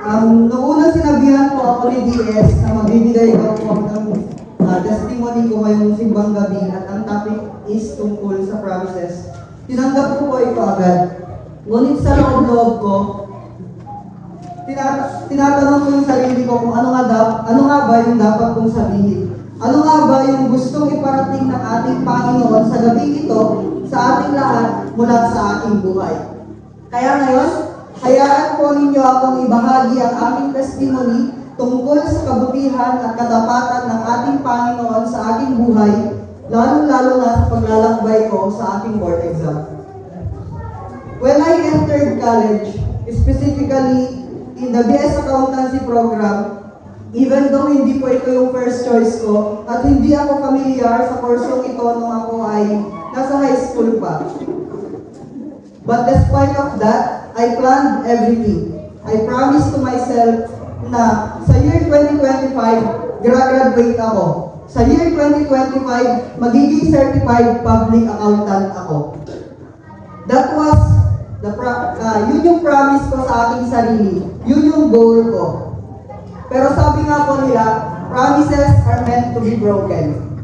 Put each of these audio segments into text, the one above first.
Noong unang sinabihan po ako ni DS na magbibigay daw po ako ng testimony ko ngayong simbang gabi at ang topic is tungkol sa promises. Tinanggap ko po ito agad. Ngunit sa loob-loob ko, tinatanong ko yung sarili ko kung ano nga ba yung dapat kong sabihin. Ano nga ba yung gustong iparating ng ating Panginoon sa gabi ito sa ating lahat mula sa ating buhay. Kaya ngayon, hayaan po ninyo akong ibahagi ang aking testimony tungkol sa kabutihan at katapatan ng ating Panginoon sa aking buhay, lalo-lalo na sa paglalakbay ko sa aking board exam. When I entered college, specifically in the BS Accountancy program, even though hindi po ito yung first choice ko at hindi ako familiar sa kursong ito nung ako ay nasa high school pa. But despite of that, I planned everything. I promised to myself na sa year 2025, graduate ako. Sa year 2025, magiging certified public accountant ako. That was yun yung promise ko sa aking sarili. Yun yung goal ko. Pero sabi nga po nila, promises are meant to be broken.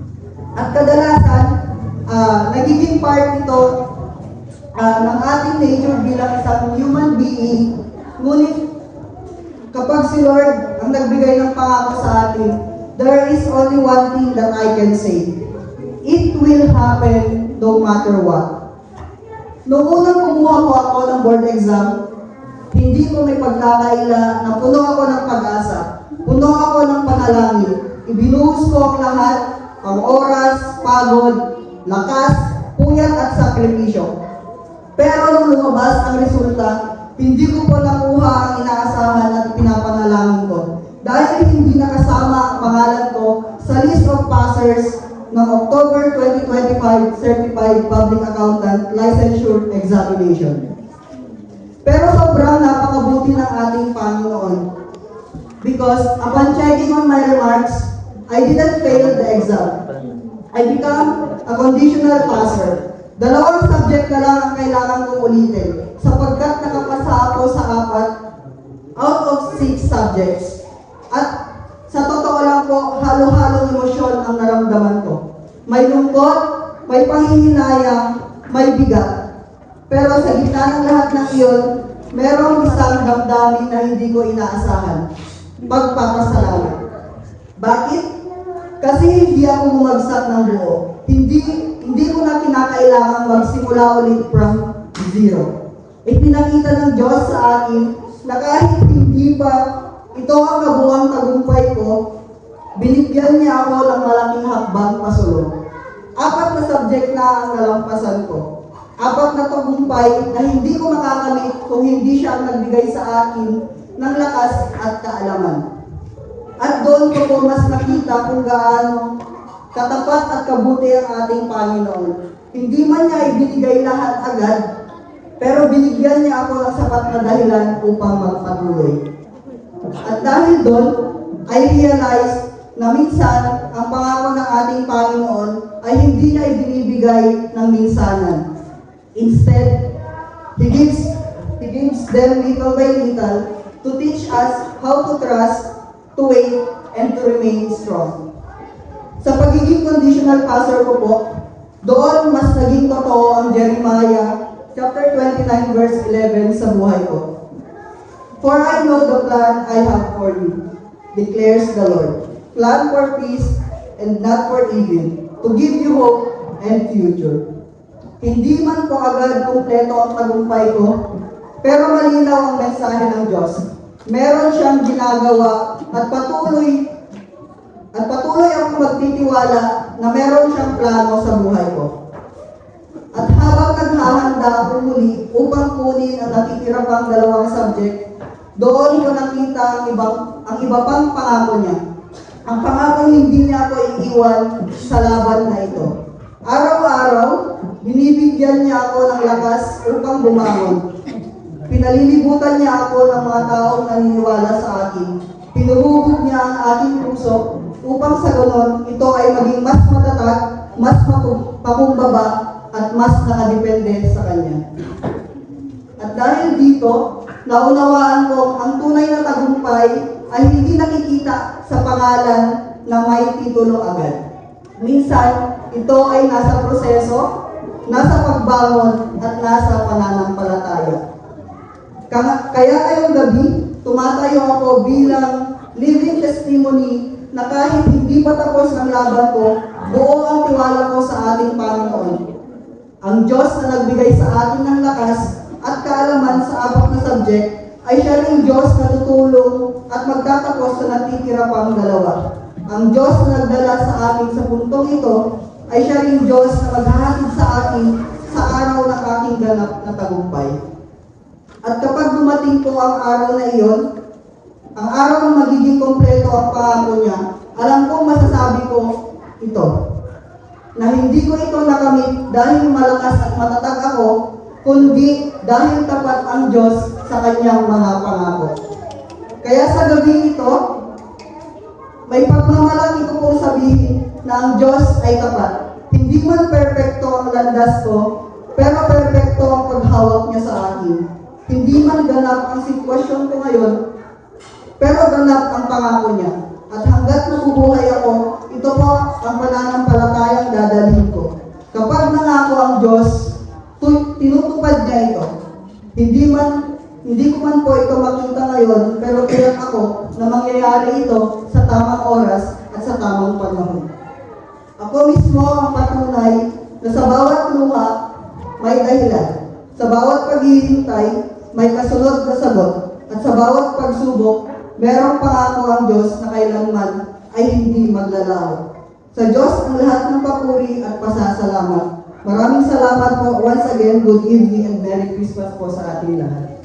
At kadalasan, nagiging part ito ng ating nature bilang isang human being. Ngunit kapag si Lord ang nagbigay ng pangako sa atin, there is only one thing that I can say. It will happen no matter what. Noong unang kumuha po ako ng board exam, hindi ko may pagkakaila na puno ako ng pag-asa. Puno ako ng panalangin. Ibinuhos ko ang lahat, ang oras, pagod, lakas, puyat at sakripisyo. Pero nung lumabas ang resulta, hindi ko po nakuha ang inaasahan at pinapanalangin ko. Dahil hindi nakasama ang pangalan ko sa list of passers ng October 2025 Certified Public Accountant Licensure Examination. Pero sobrang napakabuti ng ating Panginoon. Because upon checking on my remarks, I didn't fail the exam. I become a conditional passer. 2 subject na lang ang kailangan kong ulitin sapagkat nakapasa ako sa 4 out of 6 subjects. At sa totoo lang po, halo-halong emosyon ang naramdaman ko. May lungkot, may panghihinayang, may bigat. Pero sa gitna ng lahat ng iyon, merong isang damdamin na hindi ko inaasahan. Pagpapasalamat. Bakit? Kasi hindi ako bumagsak ng buo. Hindi ko na kinakailangan magsimula ulit from zero. Ipinakita ng Diyos sa akin na kahit hindi pa ito ang kabuuang tagumpay ko, binigyan niya ako ng malaking hakbang pasulong. 4 na subject na ang nalampasan ko. 4 na tagumpay na hindi ko makakamit kung hindi siya ang nagbigay sa akin ng lakas at kaalaman. At doon ko po mas nakita kung gaano katapat at kabuti ang ating Panginoon. Hindi man niya ibinigay lahat agad, pero binigyan niya ako ng sapat na dahilan upang magpatuloy. At dahil doon, I realized na minsan ang pangako ng ating Panginoon ay hindi niya ibinibigay ng minsanan. Instead, He gives them little by little to teach us how to trust, to wait, and to remain strong. Sa pagiging conditional passer ko po, doon mas naging totoo ang Jeremiah chapter 29 verse 11 sa buhay ko. For I know the plan I have for you, declares the Lord. Plan for peace and not for evil, to give you hope and future. Hindi man po agad kumpleto ang tagumpay ko, pero malinaw ang mensahe ng Diyos. Meron siyang ginagawa at patuloy akong magtitiwala na meron siyang plano sa buhay ko. At habang naghahanda ako muli upang kunin ang natitira pang 2 subject, doon ko nakita ang iba pang pangako niya. Ang pangako hindi niya ako iiwan sa laban na ito. Araw-araw, binibigyan niya ako ng lakas upang bumangon. Pinalilibutan niya ako ng mga taong naniniwala sa akin. Pinuhubog niya ang aking puso upang sa ganon, ito ay maging mas matatag, mas pakumbaba, at mas nakadepende sa Kanya. At dahil dito, naunawaan ko ang tunay na tagumpay buhay ay hindi nakikita sa pangalan na may titulo agad. Minsan, ito ay nasa proseso, nasa pagbangon, at nasa pananampalataya. Kaya ngayong gabi, tumatayo ako bilang living testimony na kahit hindi pa tapos ang laban ko, buo ang tiwala ko sa ating Panginoon. Ang Diyos na nagbigay sa atin ng lakas at kaalaman sa apat na subject ay siya ring Diyos na tutulong at magtatapos sa natitira pang dalawa. Ang Diyos na nagdala sa akin sa puntong ito ay siya ring Diyos na maghahatid sa akin sa araw ng aking ganap na tagumpay. At kapag dumating po ang araw na iyon, ang araw na magiging kompleto ang pangako niya, alam kong masasabi ko ito, na hindi ko ito nakamit dahil malakas at matatag ako, kundi dahil tapat ang Diyos sa kanyang mga pangako. Kaya sa gabi ito, may pagmamalaki ko pong sabihin na ang Diyos ay tapat. Hindi man perpekto ang landas ko, pero perpekto ang paghawak niya sa akin. Hindi man ganap ang sitwasyon ko ngayon, pero ganap ang pangako niya. At hanggat nabubuhay ako, ito po ang pananampalatayang dadalhin ko. Kapag nangako ang Diyos, tinutupad niya ito. Hindi ko man po ito makita ngayon, pero tiyak ako na mangyayari ito sa tamang oras at sa tamang panahon. Ako mismo ang patunay na sa bawat luha may dahilan. Sa bawat paghihintay, may kasunod na sagot. At sa bawat pagsubok, merong pangako ang Diyos na kailanman ay hindi maglalaho. Sa Diyos ang lahat ng papuri at pasasalamat. Maraming salamat po. Once again, good evening and Merry Christmas po sa ating lahat.